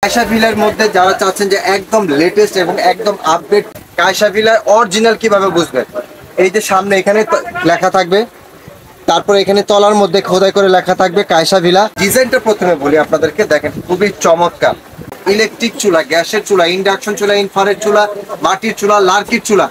কায়সা ভিলার মধ্যে যারা চাচ্ছেন যে একদম লেটেস্ট এবং একদম আপডেট কায়সা ভিলার অরিজিনাল কিভাবে বুঝবেন, এই যে সামনে এখানে লেখা থাকবে, তারপর এখানে তলার মধ্যে খোদাই করে লেখা থাকবে কায়সা ভিলা। ডিজাইনটা প্রথমে বলি আপনাদেরকে, দেখেন খুবই চমৎকার। ইলেকট্রিক চুলা, গ্যাসের চুলা, ইন্ডাকশন চুলা, ইনফ্রারেড চুলা, মাটির চুলা, লার্কির চুলা,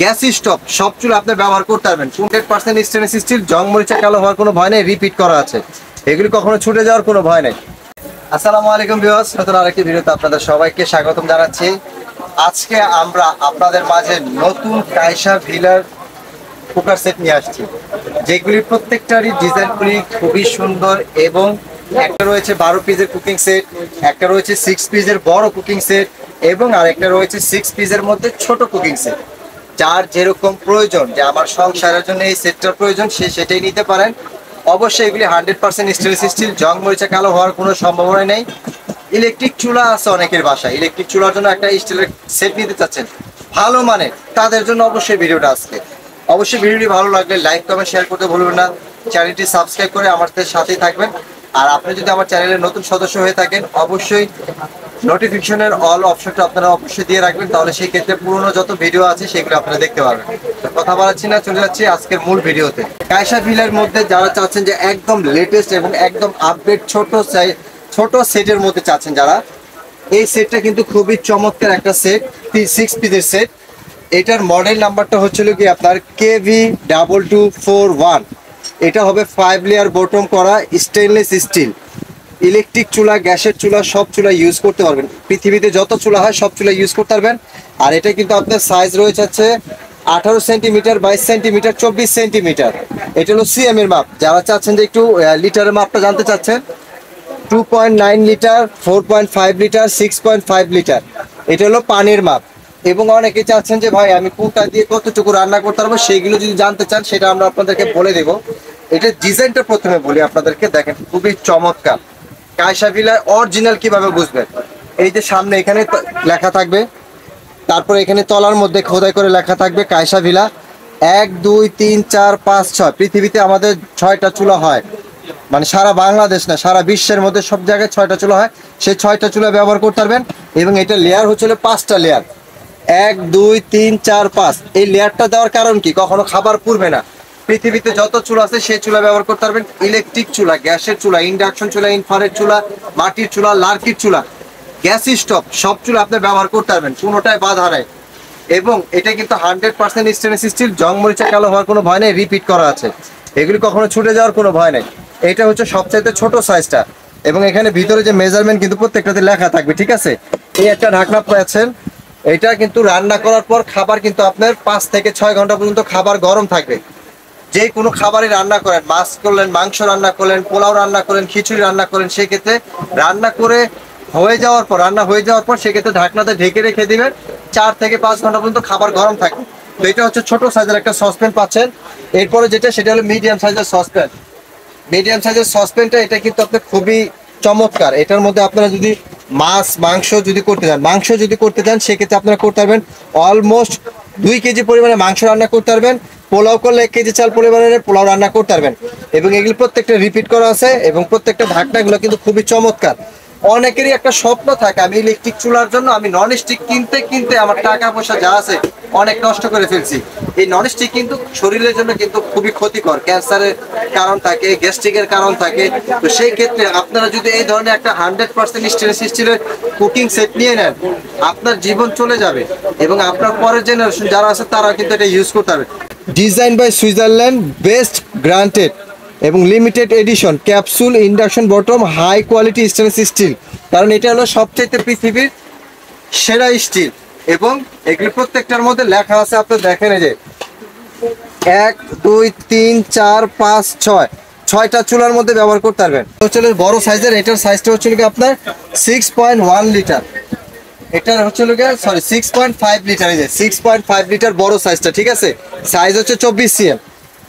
গ্যাস স্টোভ, সব চুলা আপনি ব্যবহার করতে পারবেন। 100% স্টেনলেস স্টিল, জং মরিচা কালো হওয়ার কোনো ভয় নেই, রিপিট করা আছে, এগুলি কখনো ছুটে যাওয়ার কোনো ভয় নেই। আসসালামু আলাইকুম ভিউয়ার্স, নতুন আরেকটি ভিডিওতে আপনাদের সবাইকে স্বাগতম জানাচ্ছি। আজকে আমরা আপনাদের মাঝে নতুন কায়সা ভিলার কুকার সেট নিয়ে আসছি, যেগুলির প্রত্যেকটারই ডিজাইনগুলি খুবই সুন্দর এবং একটা রয়েছে 12 পিসের কুকিং সেট, একটা রয়েছে 6 পিসের বড় কুকিং সেট এবং আরেকটা রয়েছে 6 পিসের মধ্যে ছোট কুকিং সেট। যার যেরকম প্রয়োজন, যে আমার সংসারের জন্য এই সেটটার প্রয়োজন, সে সেটাই নিতে পারেন। অবশ্যই এগুলি 100% স্টেনলেস স্টিল, জং মরিচা কালো হওয়ার কোনো সম্ভাবনা নেই। ইলেকট্রিক চুলা আছে অনেকের বাসায়, ইলেকট্রিক চুলার জন্য একটা স্টিলের সেট নিতে চাচ্ছেন ভালো মানে, তাদের জন্য অবশ্যই ভিডিওটা আজকে। অবশ্যই ভিডিওটি ভালো লাগলে লাইক কমেন্ট শেয়ার করতে ভুলবেন না, চ্যানেলটি সাবস্ক্রাইব করে আমাদের সাথেই থাকবেন। আর আপনি যদি আমার চ্যানেলের নতুন সদস্য হয়ে থাকেন, অবশ্যই নোটিফিকেশনের অল অপশনটা আপনারা অবশ্যই দিয়ে রাখবেন, তাহলে সেই ক্ষেত্রে পুরনো যত ভিডিও আছে সেগুলো আপনারা দেখতে পারবেন। কথা বলাচ্ছি না, চলে যাচ্ছি আজকের মূল ভিডিওতে। কায়সা ভিলার মধ্যে যারা চাচ্ছেন যে একদম লেটেস্ট এবং একদম আপডেট ছোট সেটের মধ্যে চাচ্ছেন যারা, এই সেটটা কিন্তু খুবই চমৎকার একটা সেট, 6 পিসের সেট। এটার মডেল নাম্বারটা হচ্ছিল কি আপনার KV2241। এটা হবে 5 লেয়ার বটম করা স্টেনলেস স্টিল। ইলেকট্রিক চুলা, গ্যাসের চুলা, সব চুলা ইউজ করতে পারবেন, পৃথিবীতে যত চুলা হয় সব চুলা ইউজ করতে পারবেন। আর এটা কিন্তু আপনার সাইজ রয়েছে হচ্ছে 18 সেন্টিমিটার, 22 সেন্টিমিটার, 24 সেন্টিমিটার। এটা হলো সিএম এর মাপ। যারা চাচ্ছেন যে একটু লিটারের মাপটা জানতে চাচ্ছেন, 2.9 লিটার, 4.5 লিটার, 6.5 লিটার, এটা হলো পানির মাপ। এবং অনেকে চাচ্ছেন যে ভাই আমি কোনটা দিয়ে কতটুকু রান্না করতে পারবো, সেইগুলো যদি জানতে চান সেটা আমরা আপনাদেরকে বলে দেবো। এটা ডিজাইনটা প্রথমে বলি আপনাদেরকে, দেখেন খুবই চমৎকার। কায়সা ভিলার অরিজিনাল কিভাবে বুঝবেন, এই যে সামনে এখানে লেখা থাকবে, তারপর এখানে তলার মধ্যে খোদাই করে লেখা থাকবে কায়সা ভিলা। 1 2 3 4 5 6, পৃথিবীতে আমাদের 6টা চুলা হয়, মানে সারা বাংলাদেশ না সারা বিশ্বের মধ্যে সব জায়গায় 6টা চুলা হয়, সেই 6টা চুলা ব্যবহার করতে পারবেন। এবং এটা লেয়ার হচ্ছিল 5টা লেয়ার, 1 2 3 4 5। এই লেয়ারটা দেওয়ার কারণ কি, কখনো খাবার পুড়বে না। পৃথিবীতে যত চুলা আছে সেই চুলা ব্যবহার করতে পারবেন। ইলেকট্রিক চুলা, গ্যাসের চুলা, ইন্ডাকশন চুলা, ইনফ্রারেড চুলা, মাটির চুলা, লার্কির চুলা, গ্যাস স্টোভ, সব চুলা আপনি ব্যবহার করতে পারবেন, কোনোটাই বাধা নাই। এবং এটা কিন্তু 100% স্টেনলেস স্টিল, জং মরিচা কালো হওয়ার কোনো ভয় নেই, রিপিট করা আছে, এগুলি কখনো ছুটে যাওয়ার কোনো ভয় নেই। এটা হচ্ছে সবচাইতে ছোট সাইজটা। এবং এখানে ভিতরে যে মেজারমেন্ট কিন্তু প্রত্যেকটাতে লেখা থাকবে, ঠিক আছে। এই একটা ঢাকনা পাচ্ছেন, এটা কিন্তু রান্না করার পর খাবার কিন্তু আপনার 5 থেকে 6 ঘন্টা পর্যন্ত খাবার গরম থাকবে। যে কোনো খাবারই রান্না করেন, মাছ করলেন, মাংস রান্না করলেন, পোলাও রান্না করেন, খিচুড়ি রান্না করেন, সেক্ষেত্রে রান্না হয়ে যাওয়ার পর সেক্ষেত্রে ঢাকনাতে ঢেকে রেখে দিবেন, 4 থেকে 5 ঘন্টা পর্যন্ত খাবার গরম থাকবে। তো এটা হচ্ছে ছোট সাইজের একটা সসপ্যান পাচ্ছেন। এরপরে যেটা, সেটা হলো মিডিয়াম সাইজের সসপ্যান। মিডিয়াম সাইজের সসপ্যানটা এটা কিন্তু আপনার খুবই চমৎকার। এটার মধ্যে আপনারা যদি মাংস যদি করতে চান সেক্ষেত্রে আপনারা করতে পারবেন। অলমোস্ট 2 কেজি পরিমাণে মাংস রান্না করতে পারবেন। পোলাও করলে 1 কেজি চাল পরিমাণের পোলাও রান্না করতে পারবেন। এবং এগুলো প্রত্যেকটা রিপিট করা আছে এবং প্রত্যেকটা ঢাকনাগুলো কিন্তু খুবই চমৎকার। অনেকেরই একটা স্বপ্ন থাকে, আমি ইলেকট্রিক চুলার জন্য আমি নন স্টিক কিনতে আমার টাকা পয়সা যা আছে অনেক নষ্ট করে ফেলছি। এই নন স্টিক কিন্তু শরীরের জন্য কিন্তু খুবই ক্ষতিকর, ক্যান্সারের কারণ থাকে, গ্যাস্ট্রিকের কারণ থাকে। তো সেই ক্ষেত্রে আপনারা যদি এই ধরনের একটা 100% স্টেনলেস স্টিলের কুকিং সেট নিয়ে নেন, আপনার জীবন চলে যাবে এবং আপনার পরের জেনারেশন যারা আছে তারা কিন্তু এটা ইউজ করতে পারবে। Design by Switzerland, best granted এবং limited edition, capsule induction bottom, high quality stainless steel. কারণ এটা হলো সবচেয়ে পৃথিবীর সেরা স্টিল। এবং এগুলি প্রত্যেকটার মধ্যে লেখা আছে, আপনার দেখেন এই যে 1 2 3 4 5 6, 6টা চুলার মধ্যে ব্যবহার করতে পারবেন। হচ্ছে বড় সাইজের, এটার সাইজটা হচ্ছে আপনার 6.1 লিটার, এটার হচ্ছে 6.5 লিটার। এই যে 6.5 লিটার বড় সাইজটা, ঠিক আছে। সাইজ হচ্ছে 24 সিএম।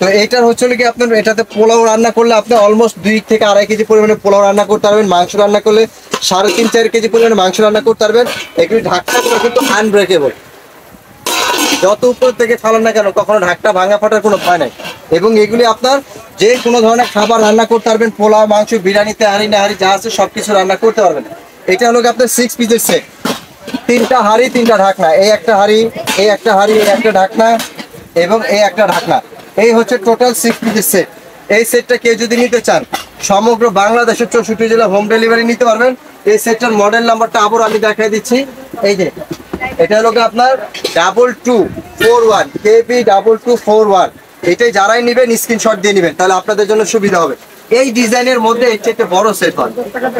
তো এটার হচ্ছে আপনার এটাতে পোলাও রান্না করলে আপনি অলমোস্ট 2 থেকে আড়াই কেজি পরিমাণে পোলাও রান্না করতে পারবেন। মাংস রান্না করলে 3.5 4 কেজি পরিমাণে মাংস রান্না করতে পারবেন। এগুলি ঢাকনাগুলো কিন্তু আনব্রেকেবল, যত উপর থেকে ফালান না কেন কখনো ঢাকটা ভাঙা ফাটার কোনো ভয় নাই। এবং এগুলি আপনার যে কোনো ধরনের খাবার রান্না করতে পারবেন, পোলাও, মাংস, বিরিয়ানি, তেহারি, নাহারি যা আছে সবকিছু রান্না করতে পারবেন। এটা হলো আপনার 6 পিসের সেট, 3টা হাঁড়ি 3টা ঢাকনা, এই একটা হাঁড়ি, এই একটা হাঁড়ি, এই একটা ঢাকনা এবং এই একটা ঢাকনা, এই হচ্ছে টোটাল 6 পিসের সেট। এই সেটটা কেউ যদি নিতে চান সমগ্র বাংলাদেশের 64 জেলা হোম ডেলিভারি নিতে পারবেন। এই সেটটার মডেল নাম্বারটা আবার আমি দেখাই দিচ্ছি, এই যে এটা হলো আপনার 2241 KB2241। এটাই যারাই নেবেন স্ক্রিনশট দিয়ে নেবেন, তাহলে আপনাদের জন্য সুবিধা হবে। এই ডিজাইনের মধ্যে এর চেয়ে বড় সেট হয়,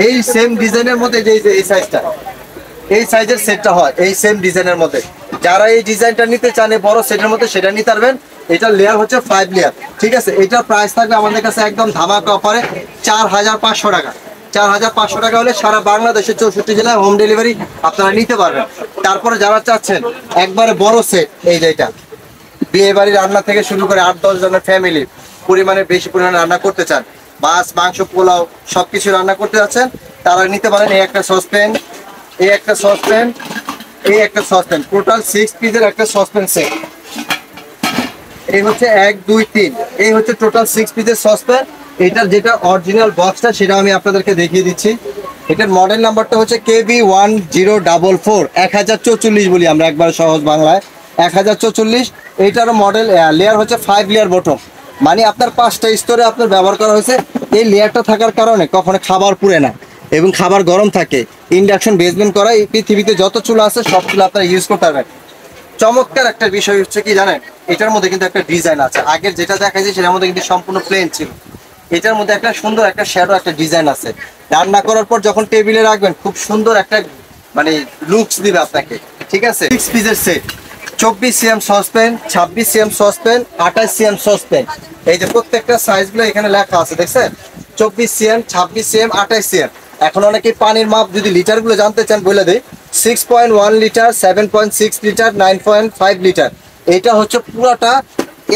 এই সেম ডিজাইনের মধ্যে যে এই সাইজটা, এই সাইজের সেটটা হয় এই সেম ডিজাইনের মধ্যে। যারা এই ডিজাইনটা নিতে চান এই বড় সেটের মধ্যে সেটা নিতে পারবেন। এটা লেয়ার হচ্ছে 5 লেয়ার, ঠিক আছে। এটার প্রাইস থাকবে আমাদের কাছে একদম ধামাকা অফারে 4500 টাকা। 4500 টাকা হলে সারা বাংলাদেশের 64 জেলায় হোম ডেলিভারি আপনারা নিতে পারবেন। তারপরে যারা চাচ্ছেন একবারে বড় সেট, এই যে এটা বিয়ে বাড়ির রান্না থেকে শুরু করে 8-10 জনের ফ্যামিলি পরিমাণে বেশি পরিমাণে রান্না করতে চান, মাছ মাংস পোলাও সবকিছু রান্না করতে যাচ্ছেন, তারা নিতে পারেন এই একটা সসপ্যান, এই একটা সসপ্যান, এই একটা সসপ্যান, টোটাল 6 পিসের একটা সসপ্যান সেট। এই হচ্ছে 1 2 3, এই হচ্ছে টোটাল 6 পিসের সসপ্যান। এটার যেটা অরিজিনাল বক্সটা সেটা আমি আপনাদেরকে দেখিয়ে দিচ্ছি। এটার মডেল নাম্বারটা হচ্ছে KB1044, 1044 বলি আমরা একবার সহজ বাংলায়, 1044। এইটারও মডেল লেয়ার হচ্ছে 5 লেয়ার বটম, মানে আপনার 5টা স্তরে আপনার ব্যবহার করা হয়েছে। এই লেয়ারটা থাকার কারণে কখনো খাবার পুড়ে না এবং খাবার গরম থাকে। ইন্ডাকশন বেসমেন্ট করা, এই পৃথিবীতে যত চুলা আছে সব চুলা আপনারা ইউজ করতে পারবেন। চমৎকার একটা বিষয় হচ্ছে কি জানেন, এটার মধ্যে কিন্তু একটা ডিজাইন আছে। আগের যেটা দেখাইছে সেটার মধ্যে কিন্তু সম্পূর্ণ প্লেন ছিল, এটার মধ্যে একটা সুন্দর একটা শ্যাডো একটা ডিজাইন আছে। রান্না করার পর যখন টেবিলে রাখবেন খুব সুন্দর একটা মানে লুকস দিবে আপনাকে, ঠিক আছে। 6 পিসের set, 24 CM saucepan, 26 CM saucepan, 28 CM saucepan. এই যে প্রত্যেকটা সাইজগুলো এখানে লেখা আছে দেখছেন, 24 সিএম, 26 সিএম, 28 সিএম। এখন অনেকে পানির মাপ যদি লিটারগুলো জানতে চান বলে দেই, 6.1 লিটার, 7.6 লিটার, 9.5 লিটার। এটা হচ্ছে পুরাটা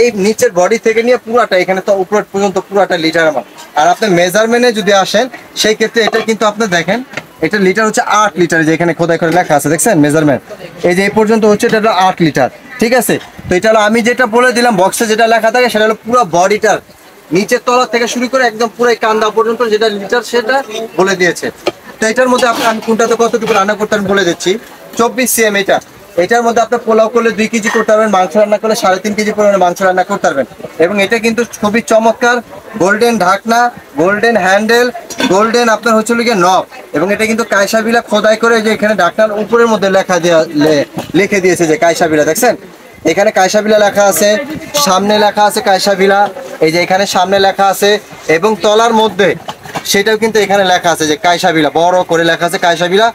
এই নিচের বডি থেকে নিয়ে পুরাটা এখানে তো উপর পর্যন্ত পুরাটা লিটার মাপ। আর আপনি মেজারমেন্টে যদি আসেন সেই ক্ষেত্রে এটা কিন্তু আপনি দেখেন এটা লিটার হচ্ছে 8 লিটার, যে এখানে খোদাই করে লেখা আছে দেখছেন মেজারমেন্ট, এই যে এই পর্যন্ত হচ্ছে এটা হলো 8 লিটার, ঠিক আছে। তো এটা হলো আমি যেটা বলে দিলাম বক্সে যেটা লেখা থাকে সেটা হলো পুরো বডিটার নিচের তলা থেকে শুরু করে একদম পুরো কান্দা পর্যন্ত যেটা লিটার সেটা বলে দিয়েছে। তো এটার মধ্যে আমি কোনটাতে কতটুকু রান্না করতে আমি বলে দিচ্ছি। 24 সিএম এটা, এটার মধ্যে আপনার পোলাও করলে 2 কেজি করতে পারবেন, মাংস রান্না করলে 3.5 কেজি পরিমাণে মাংস রান্না করতে পারবেন। এবং এটা কিন্তু খুবই চমৎকার, গোল্ডেন ঢাকনা, গোল্ডেন হ্যান্ডেল, গোল্ডেন আপনার হচ্ছে লিখে নব। এবং এটা কিন্তু কায়সাবিলা খোদাই করে যে এখানে ঢাকনার উপরের মধ্যে লিখে দিয়েছে যে কায়সাবিলা, দেখছেন এখানে কায়সাবিলা লেখা আছে, সামনে লেখা আছে কায়সাবিলা, এই যে এখানে সামনে লেখা আছে এবং তলার মধ্যে সেটাও কিন্তু এখানে লেখা আছে যে কায়সাবিলা, বড় করে লেখা আছে কায়সাবিলা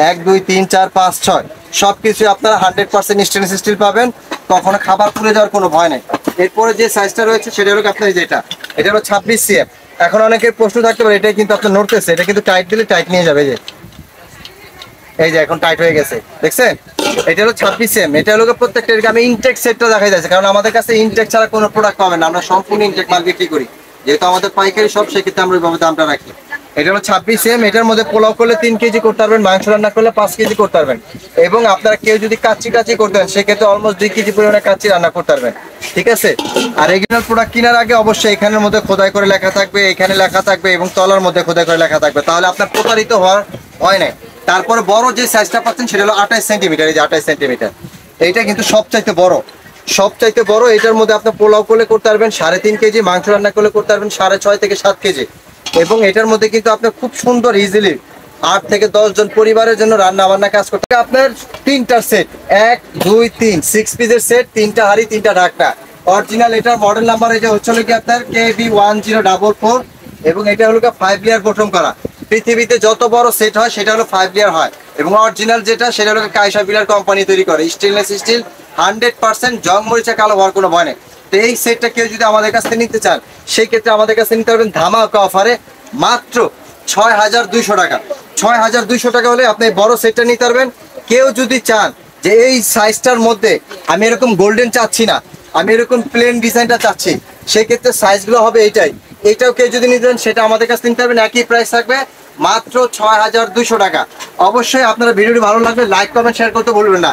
1 2 3 4 5 6। সবকিছু আপনারা 100% স্টেনলেস স্টিল পাবেন, কখনো খাবার পুড়ে যাওয়ার কোনো ভয় নেই। এরপরে যে সাইজটা রয়েছে সেটা হলো আপনার যেটা, এটা হলো 26 সিএম। এখন অনেকের প্রশ্ন থাকতে পারে এটা কিন্তু আপনার নড়তেছে, এটা কিন্তু টাইট দিলে টাইট নিয়ে যাবে, যে এই যে এখন টাইট হয়ে গেছে দেখছেন। এটা হলো 26 সিএম। এটা হলো প্রত্যেকটা আমি ইনটেক সেটটা দেখাই যাচ্ছে, কারণ আমাদের কাছে ইনটেক ছাড়া কোনো প্রোডাক্ট পাবেন না, আমরা সম্পূর্ণ ইনটেক মাল বিক্রি করি, যেহেতু আমাদের পাইকারি সব, সেক্ষেত্রে আমরা ওইভাবে দামটা রাখি। এটা হলো 26 সিএম। এটার মধ্যে পোলাও করলে 3 কেজি করতে পারবেন, মাংস রান্না করলে 5 কেজি করতে পারবেন। এবং আপনারা কেউ যদি কাচ্চি করতে হয় সেক্ষেত্রে অলমোস্ট 2 কেজি পরিমাণে কাচ্চি রান্না করতে পারবেন, ঠিক আছে। আর রেগুলার প্রোডাক্ট কেনার আগে অবশ্যই এখানের মধ্যে খোদাই করে লেখা থাকবে, এখানে লেখা থাকবে এবং তলার মধ্যে খোদাই করে লেখা থাকবে, তাহলে আপনার প্রতারিত হওয়ার হয় না। তারপরে বড় যে সাইজটা পাচ্ছেন সেটা হলো 28 সেন্টিমিটার, এই যে 28 সেন্টিমিটার। এইটা কিন্তু সবচাইতে বড়, সবচাইতে বড়। এটার মধ্যে আপনার পোলাও করলে করতে পারবেন 3.5 কেজি, মাংস রান্না করলে করতে পারবেন 6.5 থেকে 7 কেজি। এবং এটার মধ্যে কিন্তু আপনি খুব সুন্দর ইজিলি 8 থেকে 10 জন পরিবারের জন্য রান্না বান্না কাজ করতে আপনার 3টা সেট, 1 2 3 6 পিসের সেট, 3টা হাঁড়ি 3টা ঢাকনা অরিজিনাল। এটার মডেল নাম্বার এটা হচ্ছে কি আপনার KB1044 এবং এটা হলো 5 লেয়ার বটম করা। পৃথিবীতে যত বড় সেট হয় সেটা হলো 5 লেয়ার হয় এবং অরিজিনাল যেটা সেটা হলো কায়সাবিলার কোম্পানি তৈরি করে, স্টেনলেস স্টিল 100%, জং মরিচা কালো হওয়ার কোনো ভয় নেই। তো এই সেটটা কেউ যদি আমাদের কাছ থেকে নিতে চান সেই ক্ষেত্রে আমাদের কাছে নিতে পারবেন ধামাকা অফারে মাত্র 6200 টাকা। 6200 টাকা হলে আপনি বড় সেটটা নিতে পারবেন। কেউ যদি চান যে এই সাইজটার মধ্যে আমি এরকম গোল্ডেন চাচ্ছি না, আমি এরকম প্লেন ডিজাইনটা চাচ্ছি, সেই ক্ষেত্রে সাইজগুলো হবে এইটাই। এইটাও কেউ যদি নিতে চান সেটা আমাদের কাছে নিতে পারবেন, একই প্রাইস থাকবে মাত্র 6200 টাকা। অবশ্যই আপনারা ভিডিওটি ভালো লাগবে লাইক কমেন্ট শেয়ার করতে ভুলবেন না।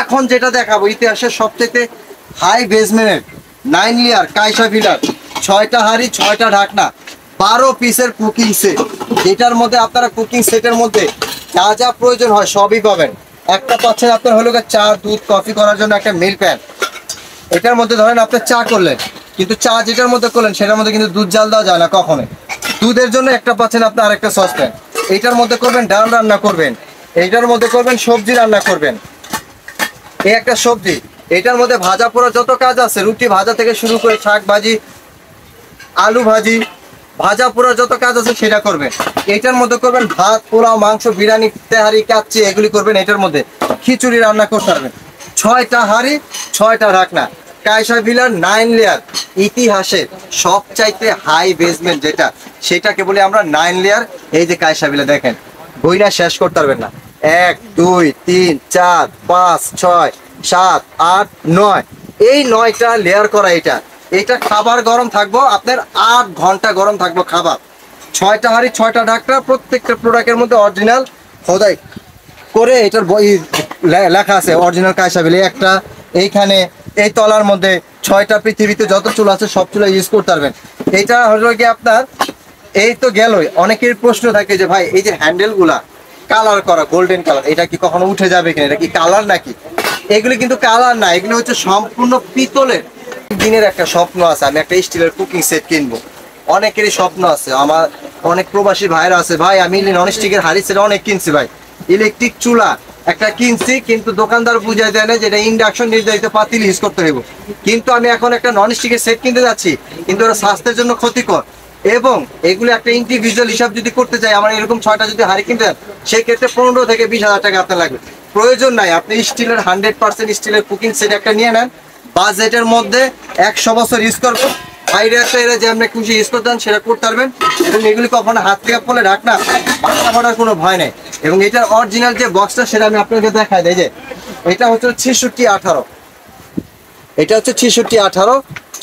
এখন যেটা দেখাবো ইতিহাসের সবচেয়ে হাই বেসমেন্টের 9 লেয়ার কায়সাবিলার 6টা হাঁড়ি 6টা ঢাকনা 12 পিসের কুকিং সেট, যেটার মধ্যে আপনারা কুকিং সেটের মধ্যে যা যা প্রয়োজন হয় সবই পাবেন। একটা পাচ্ছেন আপনার হলো চা দুধ কফি করার জন্য একটা মিল প্যান। এটার মধ্যে ধরেন আপনি চা করলেন, কিন্তু চা যেটার মধ্যে করলেন সেটার মধ্যে কিন্তু দুধ জাল দেওয়া যায় না কখনোই। দুধের জন্য একটা পাচ্ছেন আপনি আরেকটা সসপ্যান। এইটার মধ্যে করবেন ডাল রান্না করবেন, এইটার মধ্যে করবেন সবজি রান্না করবেন। এই একটা সবজি, এটার মধ্যে ভাজা পোড়া যত কাজ আছে, রুটি ভাজা থেকে শুরু করে শাক ভাজি, আলু ভাজি, ভাজা পোড়া যত কাজ আছে সেটা করবেন। এটার মধ্যে করবেন ভাত, পোলাও, মাংস, বিরিয়ানি, তেহারি, কাচ্চি এগুলি করবেন। এটার মধ্যে খিচুড়ি রান্না করতে পারবেন। 6টা হাঁড়ি, 6টা ঢাকনা। কায়সা ভিলার 9 লেয়ার, ইতিহাসের সবচাইতে হাই বেসমেন্ট যেটা, সেটাকে বলি আমরা 9 লেয়ার। এই যে কায়সা ভিলা দেখেন, বইটা শেষ করতে পারবেন না। 1 2 3 4 5 6 7 8 9, এই 9টা লেয়ার করা। এটা খাবার গরম থাকবো আপনার 8 ঘন্টা গরম থাকবো খাবার। 6টা হাঁড়ি, 6টা ঢাকনা, প্রত্যেকটা প্রোডাক্টের মধ্যে অরিজিনাল খোদাই করে এটার লেখা আছে অরিজিনাল কায়সা ভিলা। একটা এইখানে এই তলার মধ্যে 6টা, পৃথিবীতে যত চুলা আছে সব চুলা ইউজ করতে পারবেন। এটা হলো কি আপনার, এই তো গেলই। অনেকের প্রশ্ন থাকে যে ভাই এই যে হ্যান্ডেল গুলা কালার করা গোল্ডেন কালার, এটা কি কখনো উঠে যাবে কিনা, এটা কি কালার নাকি? এগুলি কিন্তু কালার না, এগুলো হচ্ছে সম্পূর্ণ পিতলের। দিনের একটা স্বপ্ন আছে আমি একটা স্টিলের কুকিং সেট কিনবো। অনেকেরই স্বপ্ন আছে, আমার অনেক প্রবাসী ভাইরা আছে, ভাই আমি ননস্টিকের হাড়ি সেট অনেক কিনছি ভাই, ইলেকট্রিক চুলা একটা কিনছি, কিন্তু দোকানদার বুঝাই দেয় না যে এটা ইন্ডাকশন নির্ধারিত পাতিল ইউজ করতে হইব। কিন্তু আমি এখন একটা ননস্টিকের সেট কিনতে যাচ্ছি, কিন্তু ওরা স্বাস্থ্যের জন্য ক্ষতিকর। এবং এগুলো একটা ইন্ডিভিজুয়াল হিসাব যদি করতে চাই, আমার এরকম 6টা যদি হাঁড়ি কিনতে চান, সেক্ষেত্রে 15 থেকে 20,000 টাকা আপনার লাগবে। প্রয়োজন নাই, আপনি স্টিলের 100% স্টিলের কুকিং সেট একটা নিয়ে নেন, বাজেটের মধ্যে 100 বছর ইউজ করবেন। বাইরে একটা এরা যে আপনি খুশি ইউজ করতে চান সেটা করতে পারবেন। এবং এগুলি কখনো হাত থেকে পড়লে ঢাকনা বাসা পড়ার কোনো ভয় নেই। এবং এটার অরিজিনাল যে বক্সটা সেটা আমি আপনাকে দেখাই দিই। যে এটা হচ্ছে 6618, এটা হচ্ছে 6618,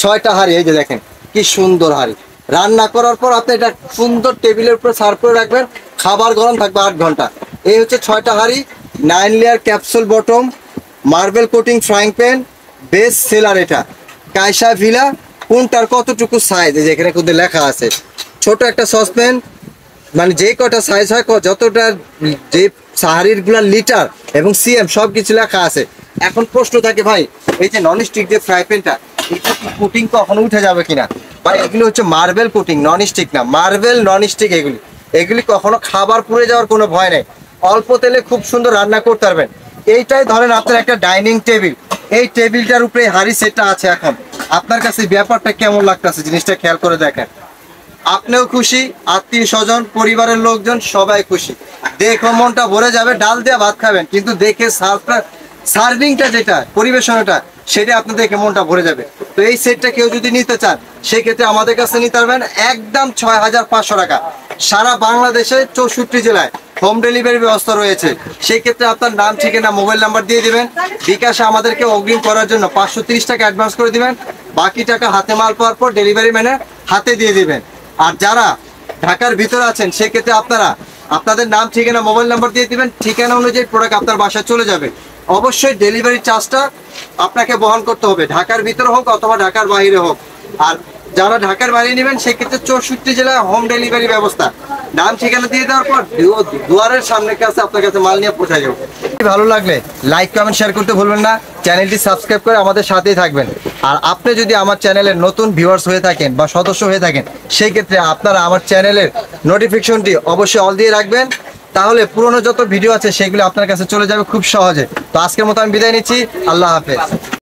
6টা হাঁড়ি। এই যে দেখেন কি সুন্দর হাঁড়ি। রান্না করার পর আপনি এটা সুন্দর টেবিলের উপরে সার্ভ করে রাখবেন, খাবার গরম থাকবে 8 ঘন্টা। এই হচ্ছে 6টা হাঁড়ি, 9 layer capsule bottom, marble coating frying pan, best seller. এটা কায়সা ভিলা, কোনটার কতটুকু সাইজ এই যে এখানে কিন্তু লেখা আছে। ছোট একটা সসপ্যান, মানে যে কটা সাইজ হয়, যতটা যে হাঁড়ির গুলা লিটার এবং সিএম সব কিছু লেখা আছে। এখন প্রশ্ন থাকে ভাই এই যে ননস্টিক যে ফ্রাই প্যানটা, এটা কি কোটিং কখনো উঠে যাবে কিনা? ভাই এগুলি হচ্ছে মার্বেল কোটিং, ননস্টিক না, মার্বেল ননস্টিক। এগুলি কখনো খাবার পুড়ে যাওয়ার কোনো ভয় নেই। অল্প তেলে খুব সুন্দর রান্না করতে পারবেন। এইটাই ধরেন আপনার একটা ডাইনিং টেবিল, এই টেবিলটার উপরে হাঁড়ি সেটটা আছে। এখন আপনার কাছে ব্যাপারটা কেমন লাগতেছে জিনিসটা খেয়াল করে দেখেন। আপনিও খুশি, আত্মীয় স্বজন, পরিবারের লোকজন সবাই খুশি। দেখো মনটা ভরে যাবে, ডাল দিয়ে ভাত খাবেন, কিন্তু দেখে সার্ভিংটা যেটা পরিবেশনটা সেটা আপনি দেখে মনটা ভরে যাবে। তো এই সেটটা কেউ যদি নিতে চান সেক্ষেত্রে আমাদের কাছে নিতে পারবেন একদম 6500 টাকা। সারা বাংলাদেশে 64 জেলায় হোম ডেলিভারি ব্যবস্থা রয়েছে। সেই ক্ষেত্রে আপনার নাম, ঠিকানা, মোবাইল নাম্বার দিয়ে দিবেন। বিকাশে আমাদেরকে অগ্রিম করার জন্য 530 টাকা অ্যাডভান্স করে দিবেন। বাকি টাকা হাতে মাল পাওয়ার পর ডেলিভারি ম্যানে হাতে দিয়ে দিবেন। আর যারা ঢাকার ভিতরে আছেন সেক্ষেত্রে আপনারা আপনাদের নাম, ঠিকানা, মোবাইল নাম্বার দিয়ে দিবেন। ঠিকানা অনুযায়ী প্রোডাক্ট আপনার বাসায় চলে যাবে। অবশ্যই ডেলিভারি চার্জটা আপনাকে বহন করতে হবে, ঢাকার ভিতরে হোক অথবা ঢাকার বাইরে হোক। আর যারা ঢাকার বাইরে নেবেন সেক্ষেত্রে 64 জেলায় হোম ডেলিভারি ব্যবস্থা। নাম ঠিকানা দিয়ে দেওয়ার পর দুয়ারের সামনে কাছে আপনার কাছে মাল নিয়ে পৌঁছে যাবে। ভালো লাগলে লাইক, কমেন্ট, শেয়ার করতে ভুলবেন না। চ্যানেলটি সাবস্ক্রাইব করে আমাদের সাথেই থাকবেন। আর আপনি যদি আমার চ্যানেলের নতুন ভিউয়ার্স হয়ে থাকেন বা সদস্য হয়ে থাকেন, সেই ক্ষেত্রে আপনারা আমার চ্যানেলের নোটিফিকেশনটি অবশ্যই অল দিয়ে রাখবেন। তাহলে পুরনো যত ভিডিও আছে সেগুলো আপনার কাছে চলে যাবে খুব সহজে। তো আজকের মতো আমি বিদায় নিচ্ছি, আল্লাহ হাফেজ।